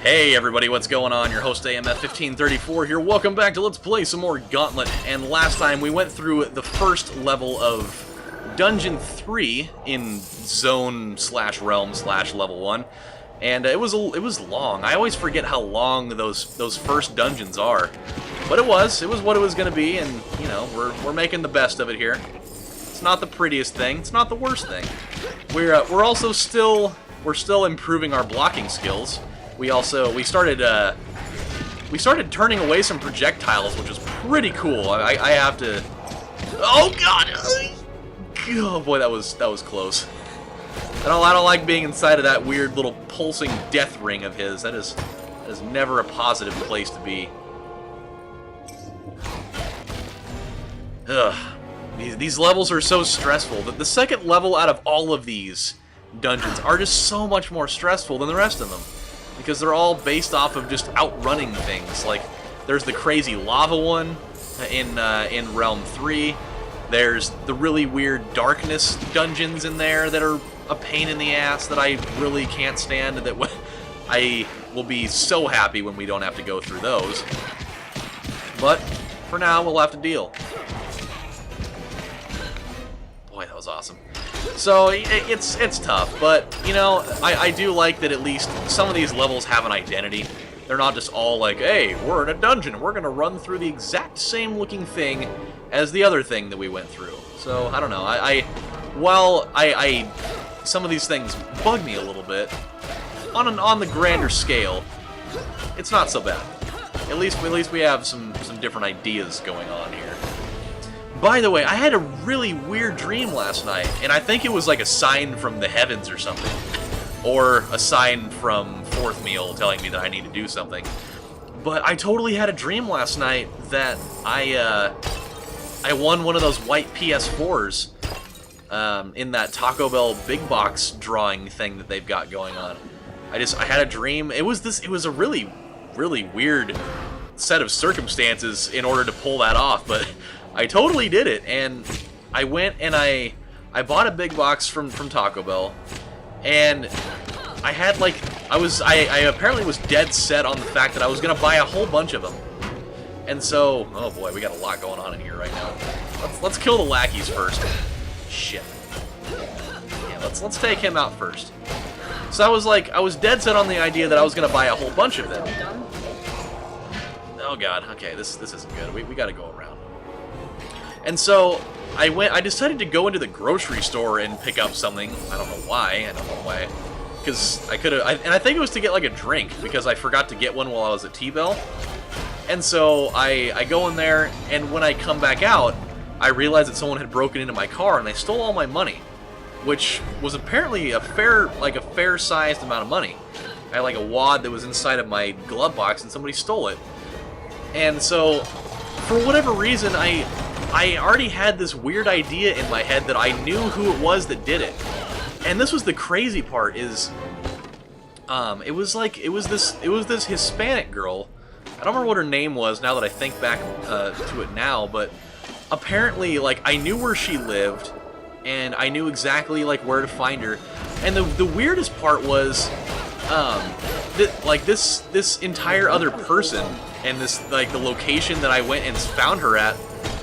Hey everybody, what's going on? Your host AMF1534 here. Welcome back to Let's Play some more Gauntlet. And last time we went through the first level of Dungeon 3 in Zone/Realm/Level 1. And it was long. I always forget how long those first dungeons are. But it was what it was going to be, and you know, we're making the best of it here. It's not the prettiest thing, it's not the worst thing. We're also still improving our blocking skills. We started turning away some projectiles, which was pretty cool. I have to. Oh god! Oh boy, that was close. I don't like being inside of that weird little pulsing death ring of his. That is never a positive place to be. Ugh. These levels are so stressful. The second level out of all of these dungeons are just so much more stressful than the rest of them. Because they're all based off of just outrunning things. Like, there's the crazy lava one in Realm 3. There's the really weird darkness dungeons in there that are a pain in the ass that I really can't stand. That I will be so happy when we don't have to go through those. But for now, we'll have to deal. Boy, that was awesome. So, it's tough, but, you know, I do like that at least some of these levels have an identity. They're not just all like, hey, we're in a dungeon, we're gonna run through the exact same looking thing as the other thing that we went through. So, I don't know, while some of these things bug me a little bit, on the grander scale, it's not so bad. At least we have some different ideas going on here. By the way, I had a really weird dream last night, and I think it was like a sign from the heavens or something. Or a sign from Fourth Meal telling me that I need to do something. But I totally had a dream last night that I won one of those white PS4s in that Taco Bell big box drawing thing that they've got going on. I had a dream. It was a really, really weird set of circumstances in order to pull that off, but I totally did it, and I went and I bought a big box from Taco Bell, and I had like I apparently was dead set on the fact that I was gonna buy a whole bunch of them, and so oh boy, we got a lot going on in here right now. Let's kill the lackeys first. Shit. Yeah, let's take him out first. So I was dead set on the idea that I was gonna buy a whole bunch of them. Oh god, okay, this isn't good. We gotta go around. And so I decided to go into the grocery store and pick up something. I don't know why. Because I could have, and I think it was to get like a drink, because I forgot to get one while I was at T-Bell. And so I go in there, and when I come back out, I realized that someone had broken into my car and they stole all my money, which was apparently a fair-sized amount of money. I had like a wad that was inside of my glove box, and somebody stole it. And so, for whatever reason, I already had this weird idea in my head that I knew who it was that did it. And this was the crazy part, is it was this Hispanic girl. I don't remember what her name was now that I think back to it now, but apparently like I knew where she lived, and I knew exactly like where to find her. And the weirdest part was this entire other person, and this like the location that I went and found her at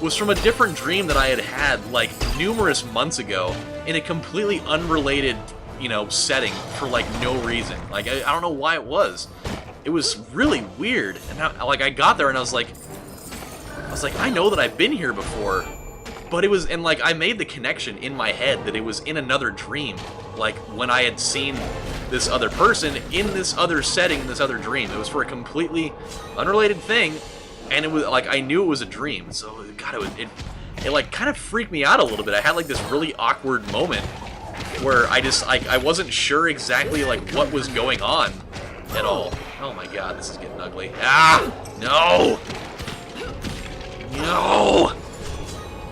was from a different dream that I had like numerous months ago in a completely unrelated, you know, setting for like no reason. Like I don't know why it was. It was really weird. And I got there and I was like I know that I've been here before, but it was, and like I made the connection in my head that it was in another dream, like when I had seen this other person in this other setting, this other dream. It was for a completely unrelated thing. And it was like I knew it was a dream, so God, it like kind of freaked me out a little bit. I had like this really awkward moment where I wasn't sure exactly like what was going on at all. Oh my God, this is getting ugly. Ah, no,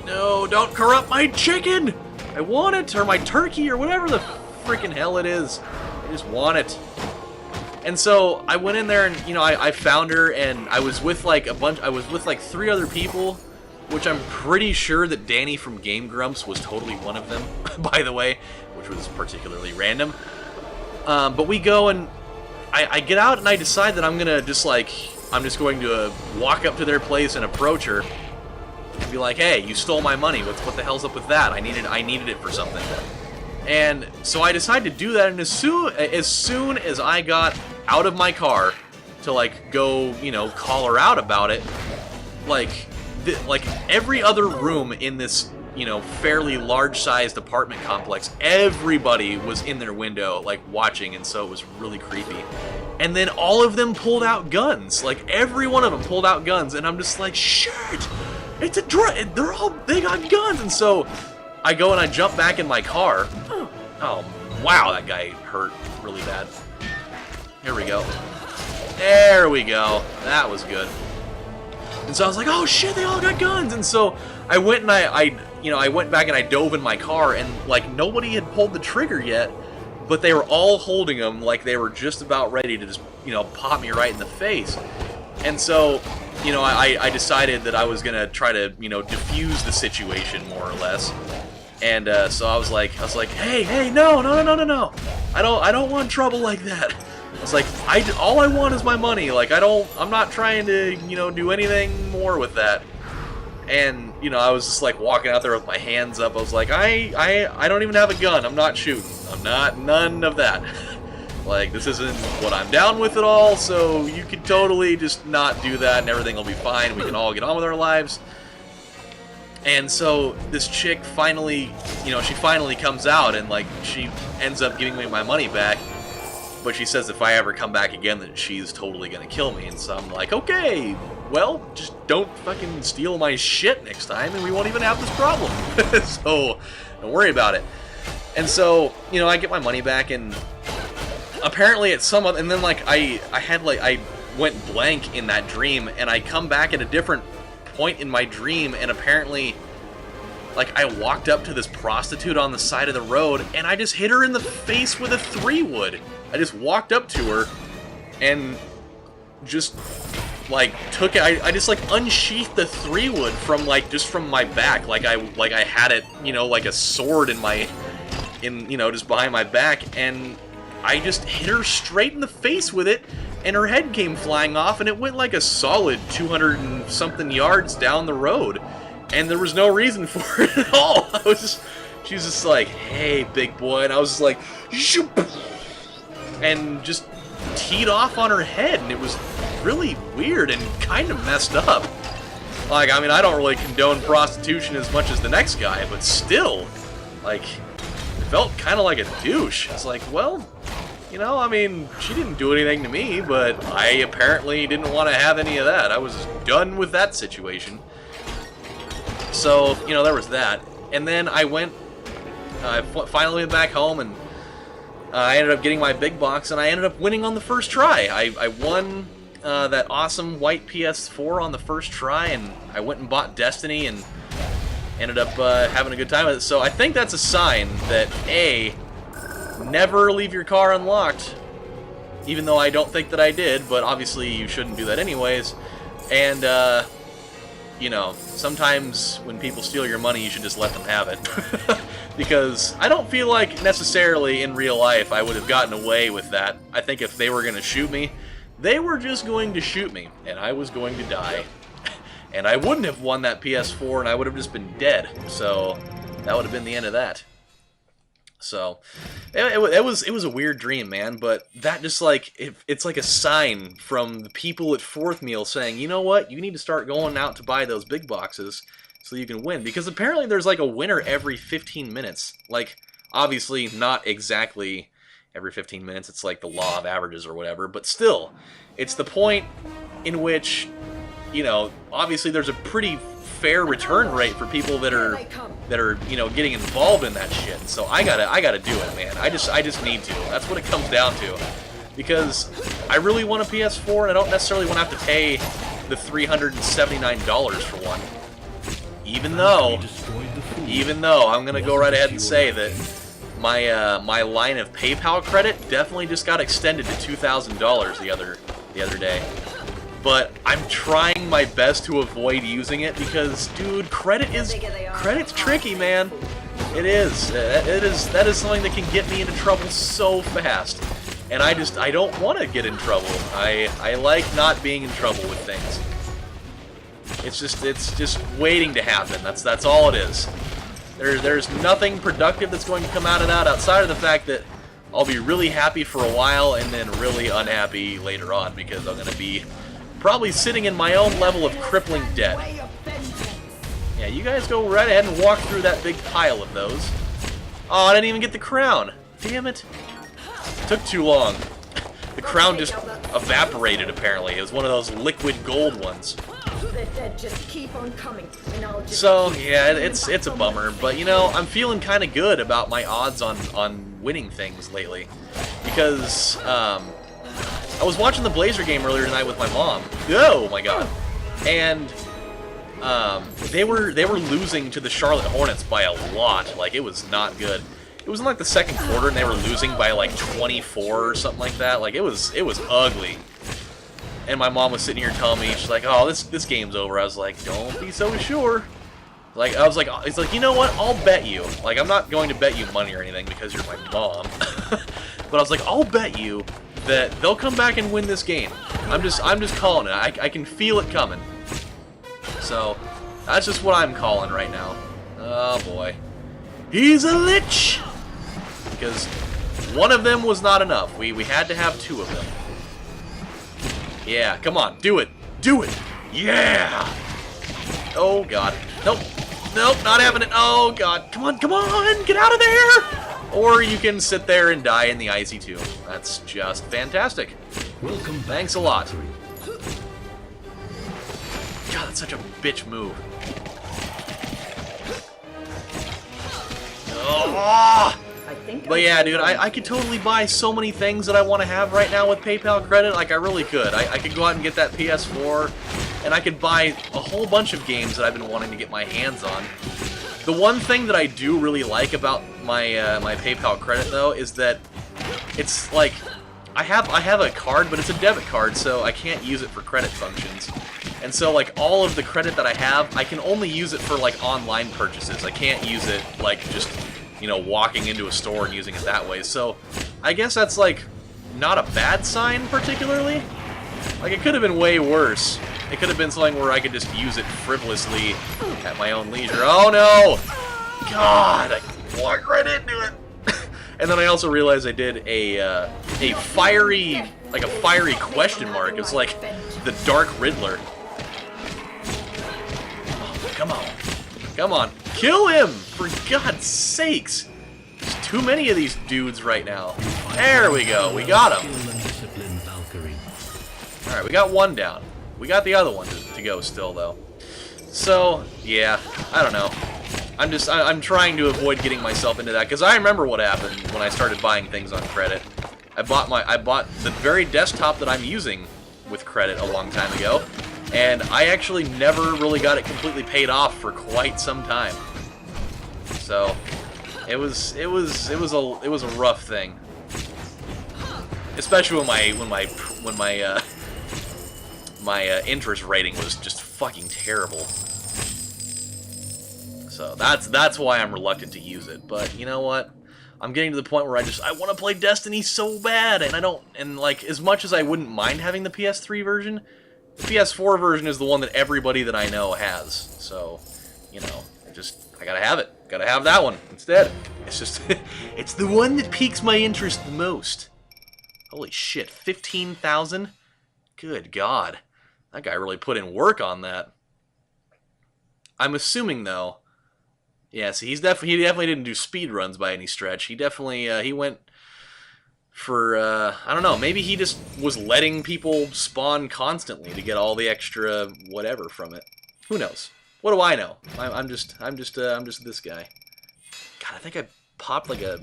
no, don't corrupt my chicken. I want it, or my turkey, or whatever the freaking hell it is. I just want it. And so I went in there and, you know, I found her, and I was with like like 3 other people, which I'm pretty sure that Danny from Game Grumps was totally one of them, by the way, which was particularly random. But we go, and I get out and I decide that I'm gonna just like, I'm just going to walk up to their place and approach her and be like, hey, you stole my money. What the hell's up with that? I needed it for something. And so I decided to do that, and as soon as I got out of my car to like go, you know, call her out about it, like every other room in this, you know, fairly large-sized apartment complex, everybody was in their window, like, watching, and so it was really creepy. And then all of them pulled out guns. Like, every one of them pulled out guns, and I'm just like, shit! It's a they got guns! And so, I go and I jump back in my car. Oh, wow, that guy hurt really bad. Here we go. There we go. That was good. And so I was like, oh shit, they all got guns! And so I went and I went back and I dove in my car, and like nobody had pulled the trigger yet, but they were all holding them like they were just about ready to just, you know, pop me right in the face. And so, you know, I decided that I was gonna try to, you know, diffuse the situation more or less. And so I was like, hey, no, I don't want trouble like that. I was like, all I want is my money. Like, I'm not trying to, you know, do anything more with that. And, you know, I was just like walking out there with my hands up. I was like, I don't even have a gun. I'm not shooting. None of that. Like, this isn't what I'm down with at all, so you can totally just not do that and everything will be fine. We can all get on with our lives. And so this chick finally, you know, she finally comes out and, like, she ends up giving me my money back. But she says if I ever come back again, then she's totally gonna kill me. And so I'm like, okay, well, just don't fucking steal my shit next time, and we won't even have this problem. So, don't worry about it. And so, you know, I get my money back, and apparently at some other, and then like I went blank in that dream, and I come back at a different point in my dream, and apparently, like, I walked up to this prostitute on the side of the road, and I just hit her in the face with a 3-wood. I just walked up to her, and just, like, took it, I just, like, unsheathed the 3-wood from, like, just from my back, like I had it, you know, like a sword you know, just behind my back, and I just hit her straight in the face with it, and her head came flying off, and it went like a solid 200 and something yards down the road, and there was no reason for it at all. She was just like, hey, big boy, and I was just like, shoop, and just teed off on her head, and it was really weird and kind of messed up. Like, I mean, I don't really condone prostitution as much as the next guy, but still, like, it felt kind of like a douche. It's like, well, you know, I mean, she didn't do anything to me, but I apparently didn't want to have any of that. I was done with that situation. So, you know, there was that. And then I finally went back home, and I ended up getting my big box, and I ended up winning on the first try. I won that awesome white PS4 on the first try, and I went and bought Destiny, and ended up having a good time with it. So I think that's a sign that, A, never leave your car unlocked, even though I don't think that I did, but obviously you shouldn't do that anyways. And, you know, sometimes when people steal your money, you should just let them have it. Because I don't feel like necessarily in real life I would have gotten away with that. I think if they were going to shoot me, they were just going to shoot me, and I was going to die. And I wouldn't have won that PS4, and I would have just been dead. So that would have been the end of that. So it was a weird dream, man. But that just like it's like a sign from the people at Fourth Meal saying, you know what, you need to start going out to buy those big boxes so you can win. Because apparently there's like a winner every 15 minutes. Like, obviously not exactly every 15 minutes. It's like the law of averages or whatever. But still, it's the point in which, you know, obviously there's a pretty fair return rate for people that are you know, getting involved in that shit. So I gotta do it, man. I just need to. That's what it comes down to. Because I really want a PS4, and I don't necessarily want to have to pay the $379 for one. Even though I'm gonna go right ahead and say that my line of PayPal credit definitely just got extended to $2,000 the other day. But I'm trying my best to avoid using it because, dude, credit's tricky, man. It is. That is something that can get me into trouble so fast. And I don't want to get in trouble. I like not being in trouble with things. It's just waiting to happen. That's all it is. There's nothing productive that's going to come out of that outside of the fact that I'll be really happy for a while and then really unhappy later on because I'm going to be probably sitting in my own level of crippling debt. Yeah, you guys go right ahead and walk through that big pile of those. Oh, I didn't even get the crown. Damn it. Took too long. The crown just evaporated, apparently. It was one of those liquid gold ones. So, yeah, it's a bummer. But, you know, I'm feeling kind of good about my odds on winning things lately. Because, I was watching the Blazer game earlier tonight with my mom. Oh, my God. And they were losing to the Charlotte Hornets by a lot. Like, it was not good. It was in like the second quarter, and they were losing by like 24 or something like that. Like, it was ugly. And my mom was sitting here telling me, she's like, "Oh, this game's over." I was like, "Don't be so sure." Like, I was like, it's like, you know what? I'll bet you. Like, I'm not going to bet you money or anything because you're my mom. But I was like, I'll bet you that they'll come back and win this game. I'm just calling it. I can feel it coming. So that's just what I'm calling right now. Oh boy, he's a lich. Because one of them was not enough. We had to have two of them. Yeah, come on, do it. Do it. Yeah. Oh, God. Nope. Nope, not having it. Oh, God. Come on, get out of there. Or you can sit there and die in the icy tomb. That's just fantastic. Welcome. Thanks a lot. God, that's such a bitch move. Oh! But yeah, dude, I could totally buy so many things that I want to have right now with PayPal credit. Like, I really could. I could go out and get that PS4, and I could buy a whole bunch of games that I've been wanting to get my hands on. The one thing that I do really like about my my PayPal credit, though, is that it's like I have a card, but it's a debit card, so I can't use it for credit functions. And so, like, all of the credit that I have, I can only use it for, like, online purchases. I can't use it, like, just, you know, walking into a store and using it that way. So, I guess that's, like, not a bad sign, particularly. Like, it could have been way worse. It could have been something where I could just use it frivolously at my own leisure. Oh, no! God, I walked right into it. And then I also realized I did a fiery question mark. It was like the Dark Riddler. Oh, come on. Come on. Kill him! For God's sakes! There's too many of these dudes right now. There we go. We got him. Alright, we got one down. We got the other one to go still, though. So, yeah. I don't know. I'm trying to avoid getting myself into that, because I remember what happened when I started buying things on credit. I bought the very desktop that I'm using with credit a long time ago, and I actually never really got it completely paid off for quite some time. So it was a rough thing, especially when my interest rating was just fucking terrible. So that's why I'm reluctant to use it. But you know what? I'm getting to the point where I want to play Destiny so bad, and like, as much as I wouldn't mind having the PS3 version, the PS4 version is the one that everybody that I know has. So, you know, I gotta have it. Gotta have that one instead. It's just it's the one that piques my interest the most. Holy shit, 15,000? Good God. That guy really put in work on that. I'm assuming, though. Yeah, so he definitely didn't do speed runs by any stretch. He definitely he went for I don't know, maybe he just was letting people spawn constantly to get all the extra whatever from it. Who knows? What do I know? I'm just this guy. God, I think I popped like a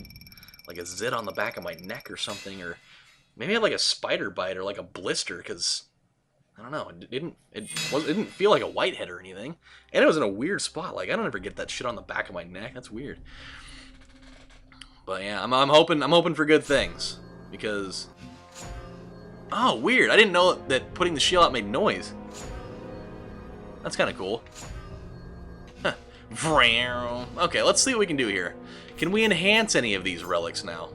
zit on the back of my neck or something, or maybe I had like a spider bite or like a blister, because I don't know. It didn't feel like a whitehead or anything, and it was in a weird spot. Like, I don't ever get that shit on the back of my neck. That's weird. But yeah, I'm hoping for good things, because oh, weird. I didn't know that putting the shield out made noise. That's kind of cool. Huh. Okay, let's see what we can do here. Can we enhance any of these relics now?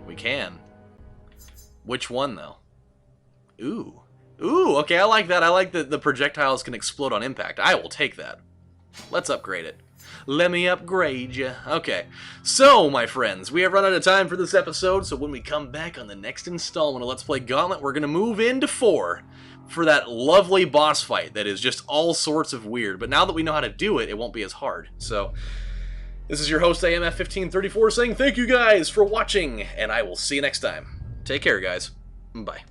We can. Which one, though? Ooh. Ooh, okay, I like that. I like that the projectiles can explode on impact. I will take that. Let's upgrade it. Let me upgrade ya. Okay, so, my friends, we have run out of time for this episode, so when we come back on the next installment of Let's Play Gauntlet, we're going to move into 4 for that lovely boss fight that is just all sorts of weird. But now that we know how to do it, it won't be as hard. So, this is your host, AMF1534, saying thank you guys for watching, and I will see you next time. Take care, guys. Bye.